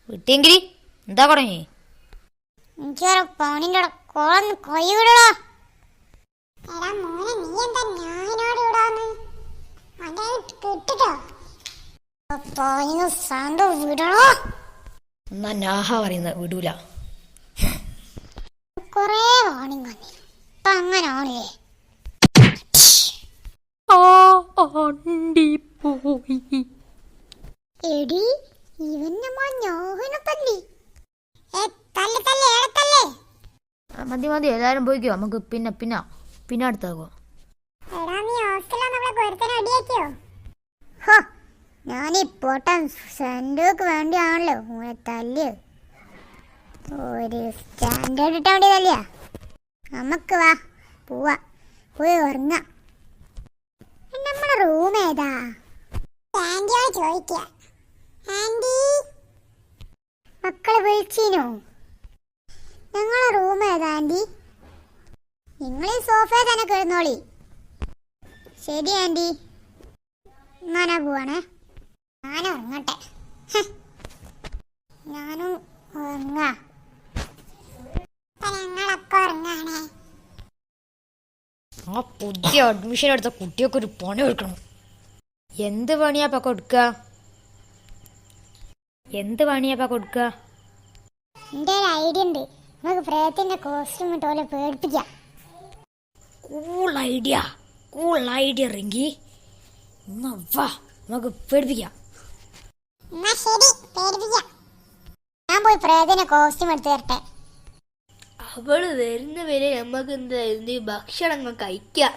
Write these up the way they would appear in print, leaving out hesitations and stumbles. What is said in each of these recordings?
വിട്ടിയെങ്കില് എന്താ തുടങ്ങി? എനിക്കൊരു പണിന്റെ കോളൊന്ന് കൊയ്യ് വിടടാ. എടാ മോനെ, നീ എന്താ ഞാനോട് വിടാന്ന്? അതായിട്ട് കിട്ടിട്ടോ. പണിന്ന് സൗണ്ട് വിടണോ? എന്നാ നാഹ പറയുന്നത് വിടൂല. കൊറേ വാണിങ് വന്നി, ഇപ്പൊ അങ്ങനെ ആണില്ലേ? എടി ഇവന്നമ്മ ഞാഹനെ തല്ലി. മതി മതി, എല്ലാരും പോയിക്കോ. നമുക്ക് പിന്നെ അടുത്താകോ. ഞാനീ പൊട്ടൻ സെന്റോക്ക് വേണ്ടിയാണല്ലോ മോനെ തല്ലിയത്. ഒരു സ്റ്റാൻഡേർഡ് ഇട്ടാ വേണ്ടി തല്ലിയാ. നമുക്ക് വാ പോവാ, പോയി ഉറങ്ങാം. നമ്മളെ റൂം ഏതാ? ആന്റിയോട് ചോദിക്കുക. ആന്റി, മക്കളെ വിളിച്ചീനോ? ഞങ്ങളെ റൂം ഏതാ ആന്റി? നിങ്ങൾ ഈ സോഫയിൽ തന്നെ കിടന്നോളി. ശരി ആന്റി, ഞാനാ പോവാണേ. ഞാനും ഉറങ്ങട്ടെ. ഞാനും ഉറങ്ങാ. ഞങ്ങളൊക്കെ ഉറങ്ങാണേ. ആ പുതിയ അഡ്മിഷൻ എടുത്ത കുട്ടിയൊക്കെ ഒരു പണി കൊടുക്കണം. എന്ത് പണിയാപ്പാ കൊടുക്കുക? എന്റെ ഒരു ഐഡിയ ഉണ്ട്. നമുക്ക് പ്രേതത്തിന്റെ കോസ്റ്റ്യൂം ഇട്ട് പോലെ പേടിപ്പിക്കാം. Cool idea Rinki. എന്നാ വാ, നമുക്ക് പേടിപ്പിക്കാം. ഞാൻ പോയി പ്രേതത്തിന്റെ കോസ്റ്റ്യൂം എടുത്ത് തരട്ടെ. അവള് വരുന്ന വരെ നമുക്ക് എന്താ ഭക്ഷണം കഴിക്കാം.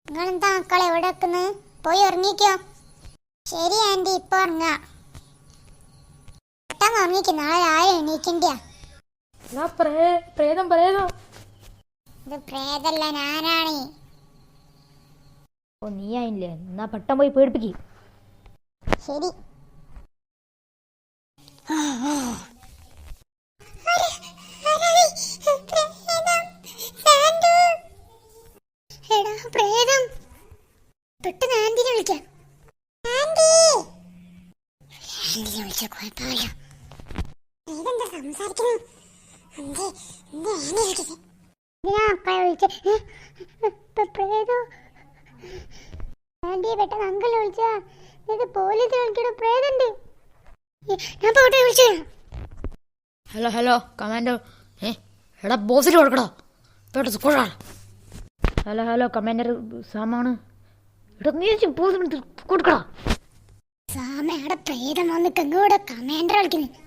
നിങ്ങളെന്താ മക്കളെ എവിടെ വെക്കുന്നത്? പോയി ഉറങ്ങിക്കോ. ശരി ആന്റി, ഇപ്പൊ ഉറങ്ങാ. പെട്ടെന്ന് ഉറങ്ങിക്കോ, നാളെ രാവിലെ എണീക്കണ്ടിയാ. ഇത് പ്രേതല്ല, ഞാനാണ്. ഓ, നീ ആയില്ലേ? എന്നാ പെട്ടെന്ന് പോയി പേടിപ്പിക്കും. ശരി. പ്രേതം, പെട്ടെന്ന് ആന്റിനെ വിളിക്കാം. ആന്റിനെ വിളിച്ച കുഴപ്പമില്ല. ഇതെന്താ സംസാരിക്കുന്നു? മക്കളെ വിളിച്ച പ്രേതോ. ആന്റിയെ പെട്ടെന്ന് അങ്കിൾ വിളിച്ച. ഇത് പോലീസ് വിളിക്കണോ? പ്രേതണ്ട്. ഞാൻ പോട്ടെ, വിളിച്ചു. Hello commander. എടാ ബോസിന് കൊടുക്കടാ. ഹലോ കമാൻഡർ സാമാണ്. എടാ നീ ബോസിന് കൊടുക്കടാ. സാമയുടെ പ്രേതം വന്നിട്ട് എങ്ങോടെ കമാൻഡർ കളിക്കുന്നത്?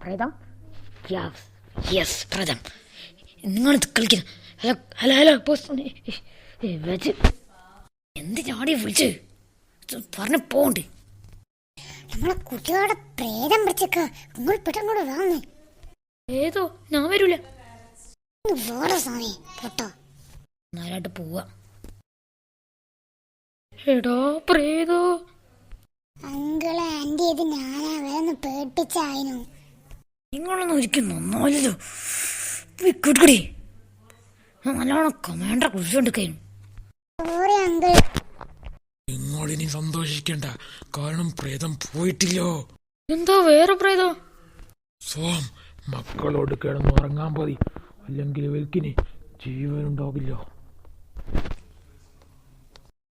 പ്രേതം? യെസ് പ്രേതം. നിങ്ങളിത് കളിക്കുന്നത്. Hello boss. എന്ത് ചാടി വിളിച്ച് പറഞ്ഞു പോണ്ട്. നമ്മളെ കുട്ടികളുടെ പ്രേതം പിടിച്ചേക്ക. നിങ്ങൾ പെട്ടെന്ന് വാങ്ങ്. ഏതോ ഞാൻ വരൂല. വേറെ സ്വാമി കേട്ടോ. നാലായിട്ട് പോവാ. എടാ പ്രേതോ. അങ്കിളെ ആന്റി, ഇത് ഞാനാ. വേറെ പേടിപ്പിച്ചായിരുന്നു. നിങ്ങളൊന്നും ഒരിക്കലും നന്നാവല്ലോ. കൊടുക്കടി. നല്ലോണം കമാൻഡറെ കുറിച്ചുകൊണ്ടിരിക്കുന്നു. Sorry uncle. നിങ്ങളിനി സന്തോഷിക്കണ്ട, കാരണം പ്രേതം പോയിട്ടില്ലോ. എന്താ വേറെ പ്രേതം? സോം, മക്കളോട് കിടന്നുറങ്ങാൻ മതി, അല്ലെങ്കിൽ വെൽക്കിന് ജീവനുണ്ടാവില്ല.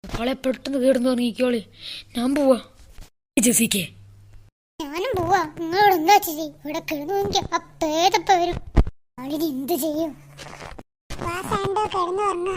മക്കളെ പെട്ടെന്ന് കിടന്നുറങ്ങിക്കോളി. ഞാൻ പോവാ. ജെസിക്കേ, ഞാനും പോവാ. നിങ്ങളോട് എന്താ ചെയ്യും? ഇവിടെ കിടന്നു ആ പ്രേതപ്പ വരും. അതിന് എന്ത് ചെയ്യും? കിടന്നു പറഞ്ഞ